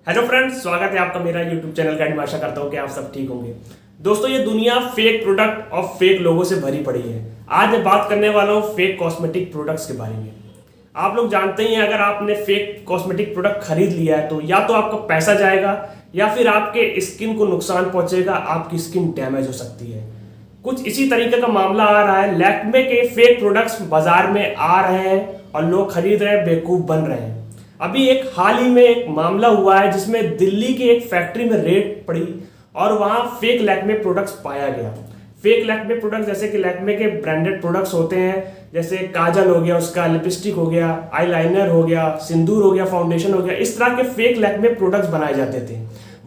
Hello friends, स्वागत है आपका मेरा यूट्यूब चैनल का। आशा करता हूँ कि आप सब ठीक होंगे। दोस्तों, ये दुनिया फेक प्रोडक्ट और फेक लोगों से भरी पड़ी है। आज मैं बात करने वाला हूँ फेक कॉस्मेटिक प्रोडक्ट्स के बारे में। आप लोग जानते ही हैं, अगर आपने फेक कॉस्मेटिक प्रोडक्ट खरीद लिया है तो या तो आपका पैसा जाएगा या फिर आपके स्किन को नुकसान पहुंचेगा, आपकी स्किन डैमेज हो सकती है। कुछ इसी तरीके का मामला आ रहा है। लैक्मे के फेक प्रोडक्ट्स बाजार में आ रहे हैं और लोग खरीद रहे हैं, बेवकूफ बन रहे हैं। अभी एक हाल ही में एक मामला हुआ है जिसमें दिल्ली की एक फैक्ट्री में रेड पड़ी और वहां फेक लैक्मे प्रोडक्ट्स पाया गया। फेक लैक्मे प्रोडक्ट्स जैसे कि लैक्मे के ब्रांडेड प्रोडक्ट्स होते हैं, जैसे काजल हो गया, उसका लिपस्टिक हो गया, आईलाइनर हो गया, सिंदूर हो गया, फाउंडेशन हो गया, इस तरह के फेक लैक्मे प्रोडक्ट्स बनाए जाते थे।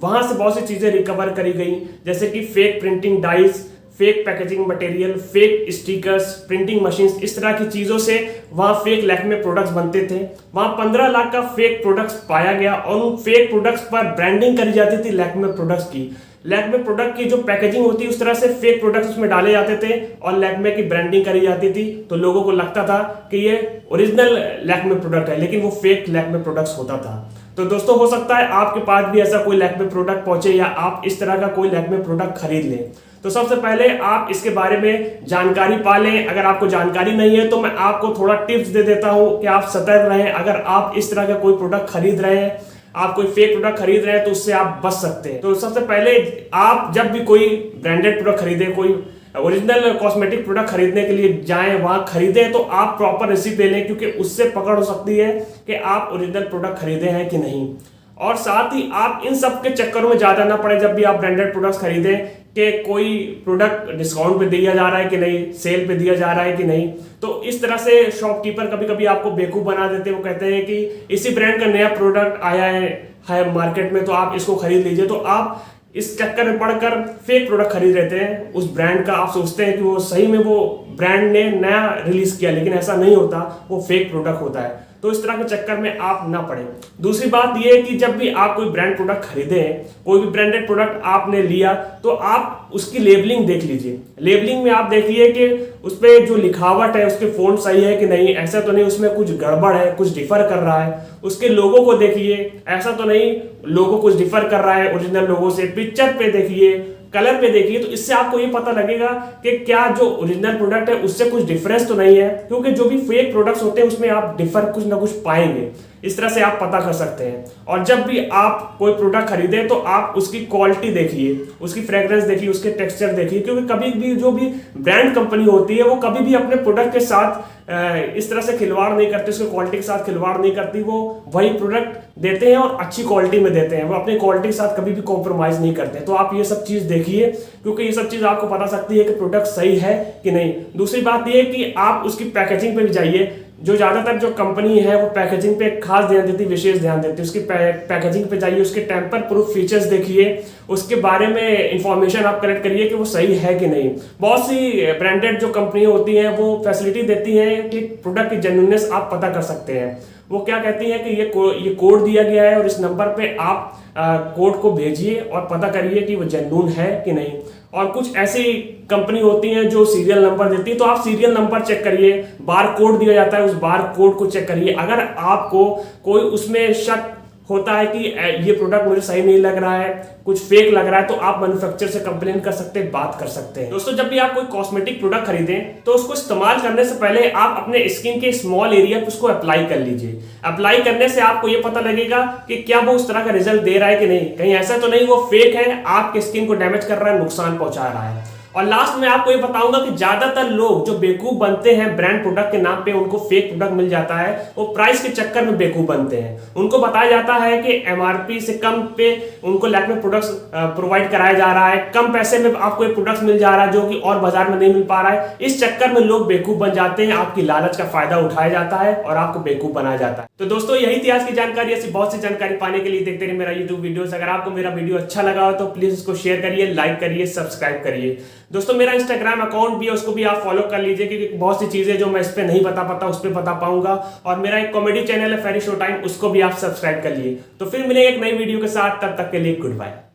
वहां से बहुत सी चीजें रिकवर करी गई, जैसे कि fake printing dice, fake packaging material, fake stickers, printing machines, इस तरह की चीजों से वहां फेक लैक्मे प्रोडक्ट्स बनते थे। वहां 15 लाख का फेक प्रोडक्ट्स पाया गया और उन फेक प्रोडक्ट्स पर ब्रांडिंग करी जाती थी लैक्मे प्रोडक्ट्स की। लैक्मे प्रोडक्ट की जो पैकेजिंग होती है, उस तरह से फेक प्रोडक्ट्स उसमें डाले जाते थे और लैक्मे की ब्रांडिंग करी जाती थी, तो लोगों को लगता था कि ये ओरिजिनल लैक्मे प्रोडक्ट है, लेकिन वो फेक लैक्मे प्रोडक्ट्स होता था। तो दोस्तों, हो सकता है आपके पास भी ऐसा कोई लैक्मे प्रोडक्ट पहुंचे या आप इस तरह का कोई लैक्मे प्रोडक्ट खरीद लें। तो सबसे पहले आप इसके बारे में जानकारी पा लें। अगर आपको जानकारी नहीं है तो मैं आपको थोड़ा टिप्स दे देता हूं कि आप सतर्क रहें। अगर आप इस तरह का कोई प्रोडक्ट खरीद रहे हैं, आप कोई फेक प्रोडक्ट खरीद रहे हैं, तो उससे आप बच सकते हैं। तो सबसे पहले आप जब भी कोई ब्रांडेड प्रोडक्ट खरीदे, कोई ओरिजिनल कॉस्मेटिक प्रोडक्ट खरीदने के लिए जाएं, वहां खरीदें तो आप प्रॉपर रिसीप्ट ले लें, क्योंकि उससे पकड़ हो सकती है कि आप ओरिजिनल प्रोडक्ट खरीदे हैं कि नहीं। और साथ ही आप इन सब के चक्करों में ज्यादा ना पड़े जब भी आप ब्रांडेड प्रोडक्ट्स खरीदें कि कोई प्रोडक्ट डिस्काउंट पे दिया जा रहा है कि नहीं, सेल पे दिया जा रहा है कि नहीं। तो इस तरह से शॉपकीपर कभी कभी आपको बेवकूफ बना देते हैं। वो कहते हैं कि इसी ब्रांड का नया प्रोडक्ट आया है मार्केट में, तो आप इसको खरीद लीजिए। तो आप इस चक्कर में पड़कर फेक प्रोडक्ट खरीद लेते हैं उस ब्रांड का। आप सोचते हैं कि वो सही में वो ब्रांड ने नया रिलीज किया, लेकिन ऐसा नहीं होता, वो फेक प्रोडक्ट होता है। तो इस तरह के चक्कर में आप ना पड़े। दूसरी बात यह है कि जब भी आप कोई ब्रांड प्रोडक्ट खरीदें, कोई भी ब्रांडेड प्रोडक्ट आपने लिया, तो आप उसकी लेबलिंग देख लीजिए। लेबलिंग में आप देखिए कि उस पर जो लिखावट है, उसके फ़ॉन्ट सही है कि नहीं, ऐसा तो नहीं उसमें कुछ गड़बड़ है, कुछ डिफर कर रहा है। उसके लोगों को देखिए, ऐसा तो नहीं लोगो कुछ डिफर कर रहा है ओरिजिनल लोगों से। पिक्चर पे देखिए, कलर पे देखिए, तो इससे आपको ये पता लगेगा कि क्या जो ओरिजिनल प्रोडक्ट है उससे कुछ डिफरेंस तो नहीं है, क्योंकि जो भी फेक प्रोडक्ट्स होते हैं उसमें आप डिफर कुछ ना कुछ पाएंगे। इस तरह से आप पता कर सकते हैं। और जब भी आप कोई प्रोडक्ट खरीदें तो आप उसकी क्वालिटी देखिए, उसकी फ्रेग्रेंस देखिए, उसके टेक्सचर देखिए, क्योंकि कभी भी जो भी ब्रांड कंपनी होती है वो कभी भी अपने प्रोडक्ट के साथ इस तरह से खिलवाड़ नहीं करती, उसकी क्वालिटी के साथ खिलवाड़ नहीं करती। वो वही प्रोडक्ट देते हैं और अच्छी क्वालिटी में देते हैं, वो अपनी क्वालिटी के साथ कभी भी कॉम्प्रोमाइज नहीं करते। तो आप ये सब चीज देखिए, क्योंकि ये सब चीज आपको पता सकती है कि प्रोडक्ट सही है कि नहीं। दूसरी बात ये है कि आप उसकी पैकेजिंग पे भी जाइए। जो ज्यादातर जो कंपनी है वो पैकेजिंग पे खास ध्यान देती है, विशेष ध्यान देती है। उसकी पैकेजिंग पे जाइए, उसके टेम्पर प्रूफ फीचर्स देखिए, उसके बारे में इंफॉर्मेशन आप कलेक्ट करिए कि वो सही है कि नहीं। बहुत सी ब्रांडेड जो कंपनियां होती हैं वो फैसिलिटी देती हैं कि प्रोडक्ट की जेन्युइननेस आप पता कर सकते हैं। वो क्या कहती है कि ये कोड दिया गया है और इस नंबर पे आप कोड को भेजिए और पता करिए कि वो जेन्युइन है कि नहीं। और कुछ ऐसी कंपनी होती हैं जो सीरियल नंबर देती है, तो आप सीरियल नंबर चेक करिए। बार कोड दिया जाता है, उस बार कोड को चेक करिए। अगर आपको कोई उसमें शक होता है कि ये प्रोडक्ट मुझे सही नहीं लग रहा है, कुछ फेक लग रहा है, तो आप मैन्युफैक्चरर से कंप्लेन कर सकते हैं, बात कर सकते हैं। दोस्तों, जब भी आप कोई कॉस्मेटिक प्रोडक्ट खरीदें तो उसको इस्तेमाल करने से पहले आप अपने स्किन के स्मॉल एरिया पे उसको अप्लाई कर लीजिए। अप्लाई करने से आपको ये पता लगेगा कि क्या वो उस तरह का रिजल्ट दे रहा है कि नहीं। कहीं ऐसा तो नहीं वो फेक है, आपके स्किन को डैमेज कर रहा है, नुकसान पहुंचा रहा है। और लास्ट में आपको ये बताऊंगा कि ज्यादातर लोग जो बेवकूफ बनते हैं ब्रांड प्रोडक्ट के नाम पे, उनको फेक प्रोडक्ट मिल जाता है, वो प्राइस के चक्कर में बेवकूफ बनते हैं। उनको बताया जाता है कि एमआरपी से कम पे उनको लैक्मे प्रोडक्ट्स प्रोवाइड कराया जा रहा है, कम पैसे में आपको ये प्रोडक्ट्स मिल जा रहा है जो कि और बाजार में नहीं मिल पा रहा है। इस चक्कर में लोग बेवकूफ बन जाते हैं, आपकी लालच का फायदा उठाया जाता है और आपको बेवकूफ बनाया जाता है। तो दोस्तों, यही थी आज की जानकारी। ऐसी बहुत सी जानकारी पाने के लिए देखते रहिए मेरा यूट्यूब वीडियोस। अगर आपको मेरा वीडियो अच्छा लगा हो तो प्लीज इसको शेयर करिए, लाइक करिए, सब्सक्राइब करिए। दोस्तों, मेरा इंस्टाग्राम अकाउंट भी है, उसको भी आप फॉलो कर लीजिए, क्योंकि बहुत सी चीजें जो मैं इस पे नहीं बता पाता उस पे बता पाऊंगा। और मेरा एक कॉमेडी चैनल है फेरी शो टाइम, उसको भी आप सब्सक्राइब कर लिए। तो फिर मिलेंगे एक नई वीडियो के साथ, तब तक के लिए गुड बाय।